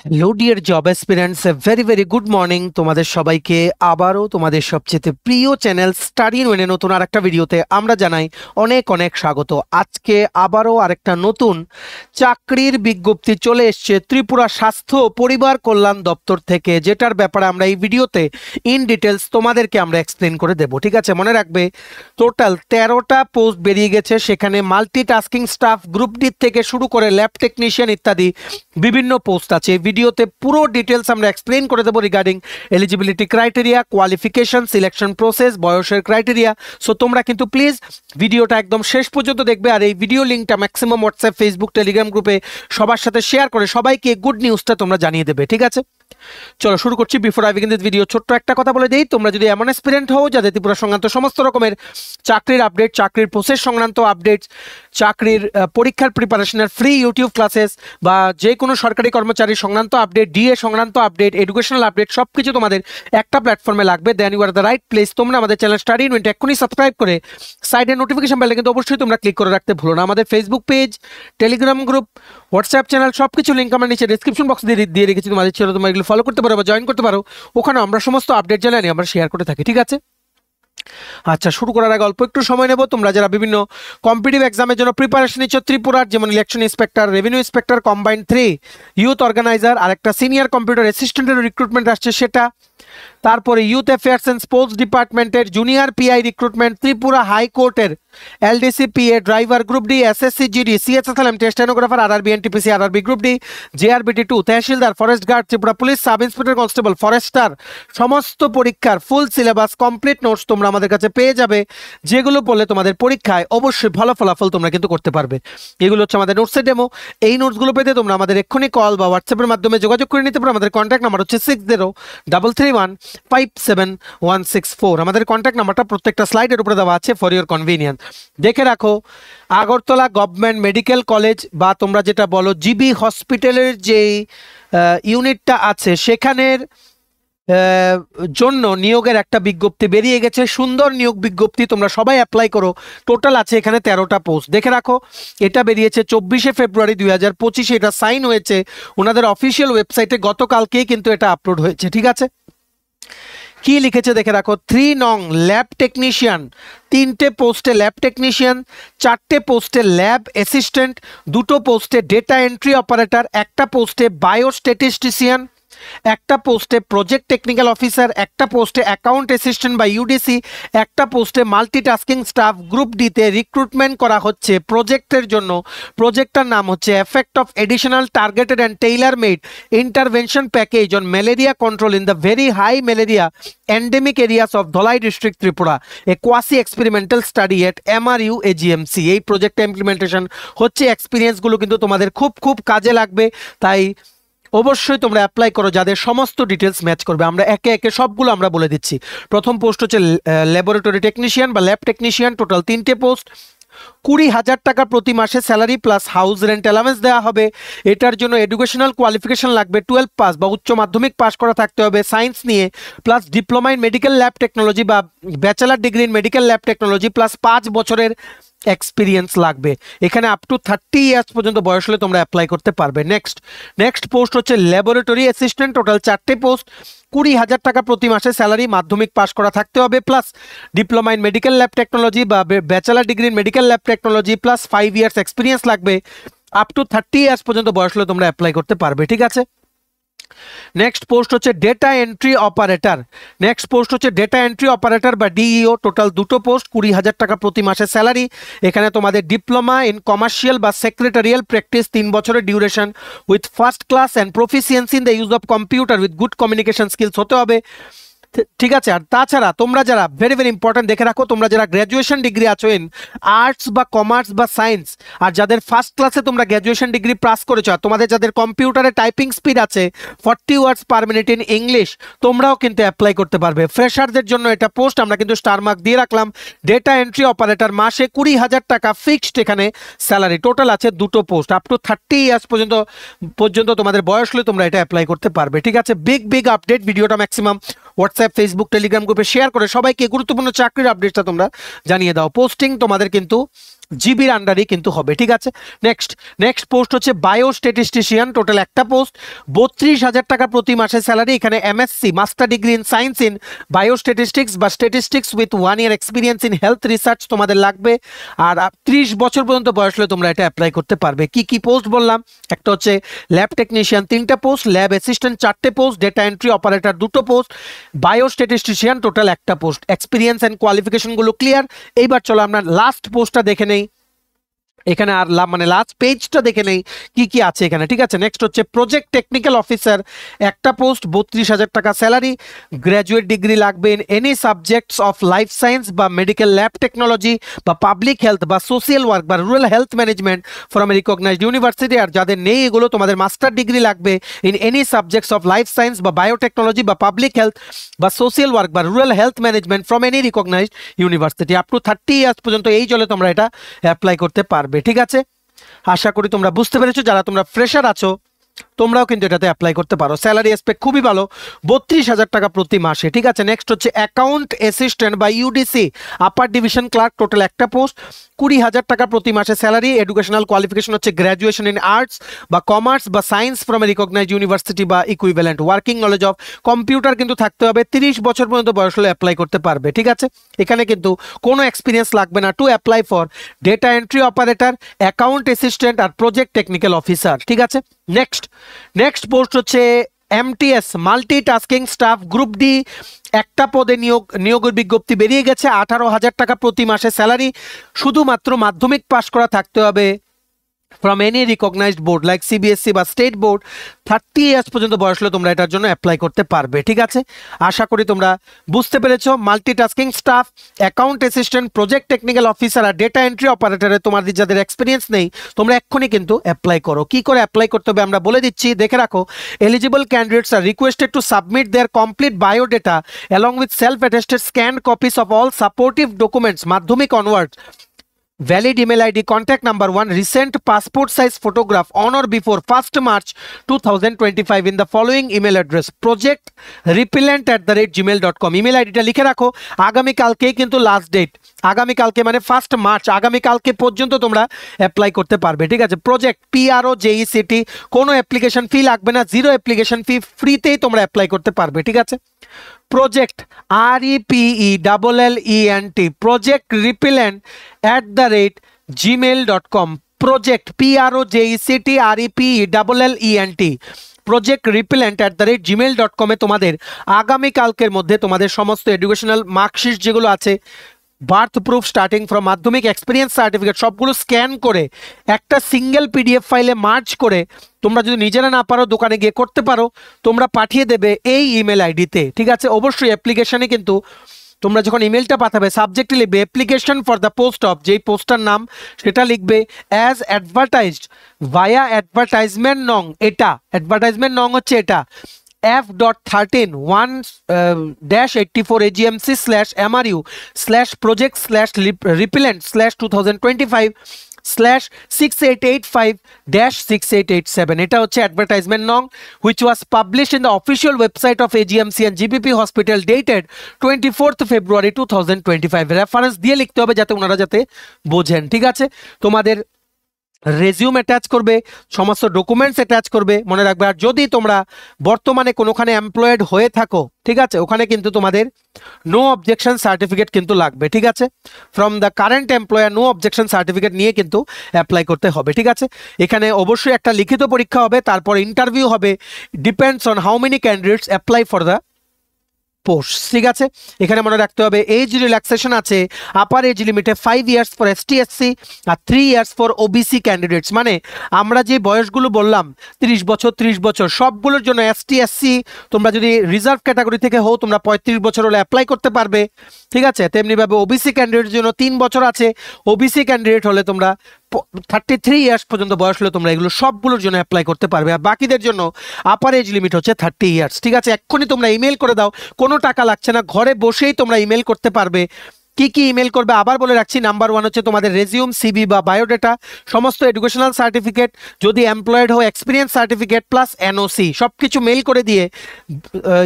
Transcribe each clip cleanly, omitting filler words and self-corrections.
Hello dear job aspirants, very very good morning তোমাদের সবাইকে। আবারও তোমাদের সবচেয়ে প্রিয় চ্যানেল স্টাডি ইন ওয়েনে নতুন আরেকটা ভিডিওতে আমরা জানাই অনেক অনেক স্বাগত। আজকে আবারও আরেকটা নতুন চাকরির বিজ্ঞপ্তি চলে এসছে ত্রিপুরা স্বাস্থ্য ও পরিবার কল্যাণ দপ্তর থেকে, যেটার ব্যাপারে আমরা এই ভিডিওতে ইন ডিটেলস তোমাদেরকে আমরা এক্সপ্লেন করে দেব। ঠিক আছে, মনে রাখবে টোটাল 13টা পোস্ট বেরিয়ে গেছে। সেখানে মাল্টিটাস্কিং স্টাফ, গ্রুপ ডি থেকে শুরু করে ল্যাব টেকনিশিয়ান ইত্যাদি বিভিন্ন পোস্ট আছে। ভিডিওতে পুরো ডিটেলস আমরা এক্সপ্লেন করে দেবো regarding eligibility criteria, qualification, selection process, বয়সের ক্রাইটেরিয়া। সো তোমরা কিন্তু প্লিজ ভিডিওটা একদম শেষ পর্যন্ত দেখবে, আর এই ভিডিও লিঙ্কটা ম্যাক্সিমাম হোয়াটসঅ্যাপ, ফেসবুক, টেলিগ্রাম গ্রুপে সবার সাথে শেয়ার করে সবাইকে গুড নিউজটা তোমরা জানিয়ে দেবে। ঠিক আছে, চলো শুরু করছি। Before I begin this video ছোট্ট একটা কথা বলে দিই, তোমরা যদি এমন অ্যাসপিরেন্ট হও যাদের ত্রিপুরা সংক্রান্ত সমস্ত রকমের চাকরির আপডেট, চাকরির প্রসেস সংক্রান্ত আপডেট, চাকরির পরীক্ষার প্রিপারেশনের ফ্রি ইউটিউব ক্লাসেস বা যে কোনো সরকারি কর্মচারী সংক্রান্ত আপডেট, ডিএ সংক্রান্ত আপডেট, এডুকেশনাল আপডেট সবকিছু তোমাদের একটা প্ল্যাটফর্মে লাগবে, then you are the right place. তোমরা আমাদের চ্যানেল স্টাডি ইন ওয়েনে এক্ষুনি সাবস্ক্রাইব করে সাইডে নোটিফিকেশন বেলটা কিন্তু অবশ্যই তোমরা ক্লিক করে রাখতে ভুলো না। আমাদের Facebook page, Telegram group, WhatsApp channel সবকিছু লিঙ্ক আমরা নিচে ডিসক্রিপশন বক্স দিয়ে রেখেছি, তোমাদের ছিল তোমরা এগুলো ফলো করতে পারো বা জয়েন করতে পারো। ওখানে আমরা সমস্ত আপডেট জানানি আমরা শেয়ার করে থাকি। ঠিক আছে, আচ্ছা শুরু করার আগে অল্প একটু সময় নেব। তোমরা যারা বিভিন্ন কম্পিটিটিভ এক্সামের জন্য প্রিপারেশন নিচ্ছ ত্রিপুরার, যেমন election inspector, revenue inspector combined 3, youth organiser, আর একটা সিনিয়র কম্পিউটার অ্যাসিস্ট্যান্টের রিক্রুটমেন্ট আসছে সেটা, তারপরে ইউথ অ্যাফেয়ার্স অ্যান্ড স্পোর্টস ডিপার্টমেন্টের জুনিয়র পিআই রিক্রুটমেন্ট, ত্রিপুরা হাইকোর্টের LDC PA, driver group D, SSC GD, CHSLM stenographer, RRB NTPC, RRB group D, JRBT 2, তহসিলদার, forest guard, Tripura police, sub inspector constable, forester, সমস্ত পরীক্ষার full syllabus, complete notes তোমরা আমাদের কাছে পেয়ে যাবে, যেগুলো পড়লে তোমাদের পরীক্ষায় অবশ্যই ভালো ফলাফল তোমরা কিন্তু করতে পারবে। এগুলো হচ্ছে আমাদের নোটসের ডেমো। এই নোটসগুলো পেতে তোমরা আমাদের এক্ষুনি কল বা হোয়াটসঅ্যাপের মাধ্যমে যোগাযোগ করে নিতে পারো। আমাদের কন্ট্যাক্ট নাম্বার হচ্ছে 6033157164। আমাদের কন্ট্যাক্ট নাম্বারটা প্রত্যেকটা স্লাইডের উপরে দেওয়া আছে ফর ইওর কনভিনিয়েন্স। দেখে রাখো, আগরতলা গভর্নমেন্ট মেডিকেল কলেজ বা তোমরা যেটা বলো জিবি হসপিটালের যে ইউনিটটা আছে সেখানের জন্য নিয়োগের একটা বিজ্ঞপ্তি বেরিয়ে গেছে। সুন্দর নিয়োগ বিজ্ঞপ্তি, তোমরা সবাই অ্যাপ্লাই করো। টোটাল আছে এখানে 13টা পোস্ট। দেখে রাখো, এটা বেরিয়েছে 24শে ফেব্রুয়ারি 2025। এটা সাইন হয়েছে ওনাদের অফিসিয়াল ওয়েবসাইটে গতকালকেই কিন্তু এটা আপলোড হয়েছে। ঠিক আছে, কি লিখেছে দেখে রাখো। 3 নং ল্যাব টেকনিশিয়ান, 3টে পোস্টে ল্যাব টেকনিশিয়ান, 4টে পোস্টে ল্যাব অ্যাসিস্ট্যান্ট, 2টো পোস্টে ডেটা এন্ট্রি অপারেটর, একটা পোস্টে বায়োস্ট্যাটিস্টিশিয়ান, একটা পোস্টে প্রজেক্ট টেকনিক্যাল অফিসার, একটা পোস্টে অ্যাকাউন্ট অ্যাসিস্ট্যান্ট বা ইউডিসি, একটা পোস্টে মাল্টিটাস্কিং স্টাফ। গ্রুপ ডিতে রিক্রুটমেন্ট করা হচ্ছে প্রজেক্টের জন্য। প্রজেক্টটার নাম হচ্ছে effect of additional targeted and tailor made intervention package on malaria control in the very high malaria endemic areas of Dhalai district Tripura, a quasi experimental study at MRU AGMC. এই প্রজেক্টটা ইমপ্লিমেন্টেশন হচ্ছে। এক্সপিরিয়েন্সগুলো কিন্তু তোমাদের খুব খুব কাজে লাগবে, তাই অবশ্যই তোমরা অ্যাপ্লাই করো যাদের সমস্ত ডিটেলস ম্যাচ করবে। আমরা একে একে সবগুলো আমরা বলে দিচ্ছি। প্রথম পোস্ট হচ্ছে ল্যাবরেটরি টেকনিশিয়ান বা ল্যাব টেকনিশিয়ান, টোটাল 3টে পোস্ট, 20,000 টাকা প্রতি মাসে salary plus house rent allowance দেওয়া হবে। এটার জন্য এডুকেশনাল কোয়ালিফিকেশন লাগবে 12 পাস বা উচ্চ মাধ্যমিক পাস করা থাকতে হবে সায়েন্স নিয়ে, plus diploma in medical lab technology বা bachelor degree in medical lab technology plus 5 বছরের এক্সপিরিয়েন্স লাগবে। এখানে আপ টু 30 ইয়ার্স পর্যন্ত বয়স হলে তোমরা অ্যাপ্লাই করতে পারবে। নেক্সট পোস্ট হচ্ছে ল্যাবরেটরি অ্যাসিস্ট্যান্ট, টোটাল 4টে পোস্ট, 20,000 টাকা প্রতি মাসে স্যালারি, মাধ্যমিক পাস করা থাকতে হবে plus diploma in medical lab technology বা bachelor degree in medical lab technology plus 5 years experience লাগবে। আপ টু 30 ইয়ার্স পর্যন্ত বয়স হলে তোমরা অ্যাপ্লাই করতে পারবে। ঠিক আছে, নেক্সট পোস্ট হচ্ছে data entry operator. Next post হচ্ছে ডেটা এন্ট্রি অপারেটর বা ডিইও, টোটাল 2টো পোস্ট, 20,000 টাকা প্রতি মাসে স্যালারি। এখানে তোমাদের ডিপ্লোমা ইন কমার্শিয়াল বা সেক্রেটারিয়াল প্র্যাকটিস 3 বছরের duration with first class and proficiency in the use of computer with good communication skills হতে হবে। ঠিক আছে, আর তাছাড়া তোমরা যারা ভেরি ভেরি ইম্পর্টেন্ট দেখে রাখো, তোমরা যারা গ্র্যাজুয়েশন ডিগ্রি আছো ইন আর্টস বা কমার্স বা সায়েন্স, আর যাদের ফার্স্ট ক্লাসে তোমরা গ্র্যাজুয়েশন ডিগ্রি পাস করেছো, আর তোমাদের যাদের কম্পিউটারে টাইপিং স্পিড আছে 40 ওয়ার্ডস পার মিনিট ইন ইংলিশ, তোমরাও কিন্তু অ্যাপ্লাই করতে পারবে। ফ্রেশারদের জন্য এটা পোস্ট, আমরা কিন্তু স্টার মার্ক দিয়ে রাখলাম। ডেটা এন্ট্রি অপারেটর, মাসে 20,000 টাকা ফিক্সড এখানে স্যালারি। টোটাল আছে 2টো পোস্ট, আপ টু 30 ইয়ার্স পর্যন্ত তোমাদের বয়স হলে তোমরা এটা অ্যাপ্লাই করতে পারবে। ঠিক আছে, বিগ আপডেট। ভিডিওটা ম্যাক্সিমাম হোয়াটসঅ্যাপ, ফেসবুক, টেলিগ্রাম গ্রুপে শেয়ার করে সবাইকে গুরুত্বপূর্ণ চাকরির আপডেটটা তোমরা জানিয়ে দাও। পোস্টিং তোমাদের কিন্তু জিবির আন্ডারই কিন্তু হবে, ঠিক আছে। নেক্সট পোস্ট হচ্ছে বায়োস্ট্যাটিস্টিশিয়ান, টোটাল একটা পোস্ট, 32,000 টাকা প্রতি মাসে স্যালারি। এখানে MSc master degree in science in biostatistics বা statistics with 1 year experience in health research তোমাদের লাগবে। আর 30 বছর পর্যন্ত বয়স হলে তোমরা এটা অ্যাপ্লাই করতে পারবে। কি কি পোস্ট বললাম, একটা হচ্ছে ল্যাব টেকনিশিয়ান 3টে পোস্ট, ল্যাব অ্যাসিস্ট্যান্ট 4টে পোস্ট, ডেটা এন্ট্রি অপারেটর 2টো পোস্ট, বায়োস্ট্যাটিস্টিশিয়ান টোটাল একটা পোস্ট। এক্সপিরিয়েন্স এন্ড কোয়ালিফিকেশনগুলো ক্লিয়ার। এইবার চলো আমরা লাস্ট পোস্টটা দেখে নেই, এখানে আর মানে লাস্ট পেজটা দেখে নেই কি কি আছে এখানে, ঠিক আছে। নেক্সট হচ্ছে প্রজেক্ট টেকনিক্যাল অফিসার, একটা পোস্ট, 32,000 টাকা স্যালারি, গ্র্যাজুয়েট ডিগ্রি লাগবে in any subjects of life science বা মেডিকেল ল্যাব টেকনোলজি বা পাবলিক হেলথ বা সোশিয়াল ওয়ার্ক বা rural health management from a recognised university. আর যাদের নেই এগুলো, তোমাদের মাস্টার ডিগ্রি লাগবে in any subjects of life science বা বায়োটেকনোলজি বা পাবলিক হেলথ বা সোশিয়াল ওয়ার্ক বা rural health management from any recognised university. Up to 30 years পর্যন্ত এই চলে তোমরা এটা অ্যাপ্লাই করতে পারবে, ঠিক আছে। আশা করি তোমরা বুঝতে পেরেছো। যারা তোমরা ফ্রেশার আছো তোমরাও কিন্তু এটাতে অ্যাপ্লাই করতে পারো। স্যালারি এক্সপেক্ট খুবই ভালো, 32,000 টাকা প্রতি মাসে, ঠিক আছে। নেক্সট হচ্ছে অ্যাকাউন্ট অ্যাসিস্ট্যান্ট বা UDC upper division clerk, total একটা পোস্ট, 20,000 টাকা প্রতি মাসে স্যালারি। এডুকেশনাল কোয়ালিফিকেশন হচ্ছে গ্র্যাজুয়েশন ইন আর্টস বা কমার্স বা science from a recognised university বা equivalent. Working knowledge of computer কিন্তু থাকতে হবে। 30 বছর পর্যন্ত বয়স হলে অ্যাপ্লাই করতে পারবে, ঠিক আছে। এখানে কিন্তু কোনো এক্সপিরিয়েন্স লাগবে না। To apply for data entry operator, account assistant আর প্রজেক্ট টেকনিক্যাল অফিসার, ঠিক আছে। নেক্সট পোস্ট হচ্ছে MTS multitasking staff, group D, একটা পদে নিয়োগের বিজ্ঞপ্তি বেরিয়ে গেছে। 18,000 টাকা প্রতি মাসে স্যালারি। শুধুমাত্র মাধ্যমিক পাশ করা থাকতে হবে from any recognised board like CBSE বা স্টেট বোর্ড। 30 ইয়ার্স পর্যন্ত বয়স হলে তোমরা এটার জন্য অ্যাপ্লাই করতে পারবে, ঠিক আছে। আশা করি তোমরা বুঝতে পেরেছো। Multitasking staff, account assistant, project technical officer আর ডেটা এন্ট্রি অপারেটরে তোমাদের যাদের এক্সপিরিয়েন্স নেই তোমরা এক্ষুনি কিন্তু অ্যাপ্লাই করো। কি করে অ্যাপ্লাই করতে হবে আমরা বলে দিচ্ছি, দেখে রাখো। Eligible candidates are requested to submit their complete biodata along with self attested scanned copies of all supportive documents, মাধ্যমিক onwards, valid email ID, contact number 1, recent passport size photograph on or before 1st March 2025 in the following email address, projectrepellent@gmail.com। Email আইডিটা লিখে রাখো। আগামী কালকেই কিন্তু last date, আগামী কালকে মানে 1st মার্চ, আগামী কালকে পর্যন্ত তোমরা অ্যাপ্লাই করতে পারবে, ঠিক আছে। প্রজেক্ট PROJECT, কোনো অ্যাপ্লিকেশন ফি লাগবে না, 0 অ্যাপ্লিকেশন ফি, ফ্রিতেই তোমরা অ্যাপ্লাই করতে পারবে, ঠিক আছে। Project REPELLENT, project repellent @gmail.com, project PROJECT project repellent @gmail.com এ তোমাদের আগামীকালকের মধ্যে তোমাদের সমস্ত এডুকেশনাল মার্কশিট যেগুলো আছে, বার্থ প্রুফ স্টার্টিং ফ্রম মাধ্যমিক, এক্সপিরিয়েন্স সার্টিফিকেট, সবগুলো স্ক্যান করে একটা সিঙ্গেল PDF ফাইলে মার্জ করে তোমরা যদি নিজেরা না পারো দোকানে গিয়ে করতে পারো, তোমরা পাঠিয়ে দেবে এই ইমেল আইডিতে, ঠিক আছে। অবশ্যই অ্যাপ্লিকেশনে কিন্তু তোমরা যখন ইমেলটা পাঠাবে সাবজেক্টে লিখবে application for the post of, যেই পোস্টার নাম সেটা লিখবে অ্যাজ অ্যাডভার্টাইজড ভায়া অ্যাডভার্টাইজমেন্ট নং, এটা অ্যাডভার্টাইজমেন্ট নং হচ্ছে এটা F.13 1-84AGMC/MRU/project/repellent/2025/6885-6887, এটা হচ্ছে অ্যাডভার্টাইজমেন্ট নং which was published in the official website of AGMC and GPP Hospital dated 24th February 2025। Reference দিয়ে লিখতে হবে যাতে ওনারা যাতে বোঝেন, ঠিক আছে। তোমাদের রেজিউম অ্যাটাচ করবে, সমস্ত ডকুমেন্টস অ্যাটাচ করবে, মনে রাখবে। আর যদি তোমরা বর্তমানে কোনোখানে এমপ্লয়েড হয়ে থাকো, ঠিক আছে, ওখানে কিন্তু তোমাদের নো অবজেকশন সার্টিফিকেট কিন্তু লাগবে, ঠিক আছে। From the current employer no objection certificate নিয়ে কিন্তু অ্যাপ্লাই করতে হবে, ঠিক আছে। এখানে অবশ্যই একটা লিখিত পরীক্ষা হবে, তারপর ইন্টারভিউ হবে। Depends on how many candidates apply for the post, ঠিক আছে। এখানে মনে রাখতে হবে এজ রিল্যাক্সেশন আছে, আপার এজ লিমিটে 5 ইয়ার্স ফর ST/SC আর 3 ইয়ার্স ফর OBC ক্যান্ডিডেটস। মানে আমরা যে বয়সগুলো বললাম 30 বছর 30 বছর সবগুলোর জন্য ST/SC তোমরা যদি রিজার্ভ ক্যাটাগরি থেকে হও তোমরা 35 বছর হলে অ্যাপ্লাই করতে পারবে, ঠিক আছে। তেমনিভাবে OBC ক্যান্ডিডেটের জন্য 3 বছর আছে, OBC ক্যান্ডিডেট হলে তোমরা 33 ইয়ার্স পর্যন্ত বয়স হলে তোমরা এগুলো সবগুলোর জন্য অ্যাপ্লাই করতে পারবে। আর বাকিদের জন্য আপার এজ লিমিট হচ্ছে 30 ইয়ার্স, ঠিক আছে। এক্ষুনি তোমরা ইমেল করে দাও, কোনো টাকা লাগছে না, ঘরে বসেই তোমরা ইমেল করতে পারবে কি কি ইমেল করবে আবার বলে রাখছি। নাম্বার 1 হচ্ছে তোমাদের রেজিউম, সিভি বা বায়োডাটা, সমস্ত এডুকেশনাল সার্টিফিকেট, যদি এমপ্লয়েড হও এক্সপিরিয়েন্স সার্টিফিকেট প্লাস এনওসি, সবকিছু মেল করে দিয়ে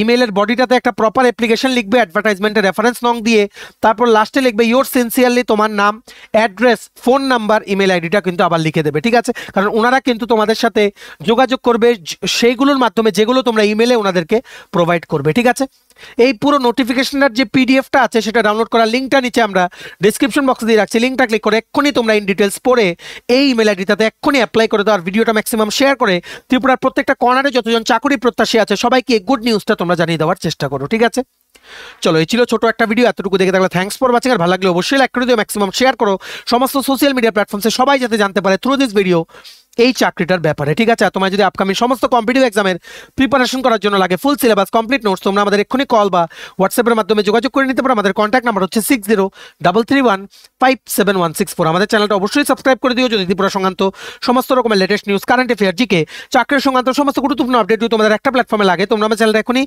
ইমেলের বডিটাতে একটা প্রপার অ্যাপ্লিকেশন লিখবে অ্যাডভার্টাইজমেন্টের রেফারেন্স নং দিয়ে, তারপর লাস্টে লিখবে ইয়োর সিনসিয়ারলি, তোমার নাম, অ্যাড্রেস, ফোন নাম্বার, ইমেল আইডিটা কিন্তু আবার লিখে দেবে, ঠিক আছে? কারণ ওনারা কিন্তু তোমাদের সাথে যোগাযোগ করবে সেইগুলোর মাধ্যমে যেগুলো তোমরা ইমেলে ওনাদেরকে প্রোভাইড করবে, ঠিক আছে? এই পুরো নোটিফিকেশনের যে পিডিএফটা আছে সেটা ডাউনলোড করার লিঙ্কটা নিচে আমরা ডেসক্রিপশন বক্সে দিয়ে রাখছি, লিঙ্কটা ক্লিক করে এক্ষুনি তোমরা ইন ডিটেলস পড়ে এই ইমেল আইডিটাতে এক্ষুনি অ্যাপ্লাই করে দাও। আর ভিডিওটা ম্যাক্সিমাম শেয়ার করে ত্রিপুরার প্রত্যেকটা কর্নারে যতজন চাকরি প্রত্যাশী আছে সবাইকে গুড নিউজটা তোমরা জানিয়ে দেওয়ার চেষ্টা করো, ঠিক আছে? চলো, এই ছিল ছোট একটা ভিডিও, এতটুকু দেখে থাকলে থ্যাঙ্কস ফর ওয়াচিং। আর ভালো লাগলে অবশ্যই লাইক করে দিও, ম্যাক্সিমাম শেয়ার করো সমস্ত সোশ্যাল মিডিয়া প্ল্যাটফর্মসে, সবাই যাতে জানতে পারে থ্রু দিস ভিডিও এই চাকরিটার ব্যাপারে, ঠিক আছে? আর তোমার যদি আপকামিং সমস্ত কম্পিটিটিভ এক্সামের প্রিপারেশন করার জন্য লাগে ফুল সিলেবাস কমপ্লিট নোটস, তোমরা আমাদের এক্ষুনি কল বা হোয়াটসঅ্যাপের মাধ্যমে যোগাযোগ করে নিতে পারো। আমাদের কন্ট্যাক্ট নাম্বার হচ্ছে 6033157164। আমাদের চ্যানেলটা অবশ্যই সাবস্ক্রাইব করে দিও যদি ত্রিপুরা সংক্রান্ত সমস্ত রকমের latest news, current affair, GK, চাকরির সংক্রান্ত সমস্ত গুরুত্বপূর্ণ আপডেট তোমাদের একটা প্ল্যাটফর্মে লাগে, তোমরা আমার চ্যানেলটা এখনই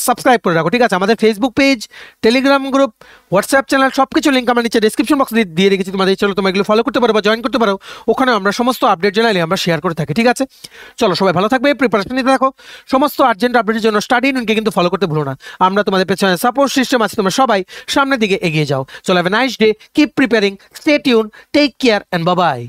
সাবস্ক্রাইব করে রাখো, ঠিক আছে? আমাদের Facebook page, Telegram group, WhatsApp channel সবকিছু লিঙ্ক আমরা নিচে ডেসক্রিপশন বক্সে দিয়ে রেখেছি, তোমাদের চলো তোমরা এগুলো ফলো করতে পারো বা জয়েন করতে পারো, ওখানে আমরা সমস্ত আপডেট জানালে আমরা শেয়ার করে থাকি, ঠিক আছে? চলো, সবাই ভালো থাকবে, প্রিপারেশন নিতে থাকো, সমস্ত আর্জেন্ট আপডেটের জন্য স্টাডি ইউনিয়নকে কিন্তু ফলো করতে ভুলো না। আমরা তোমাদের পেছনে সাপোর্ট সিস্টেম আছে, তোমরা সবাই সামনের দিকে এগিয়ে যাও। চলো, have a nice day, keep preparing, stay tune, take care and bye by.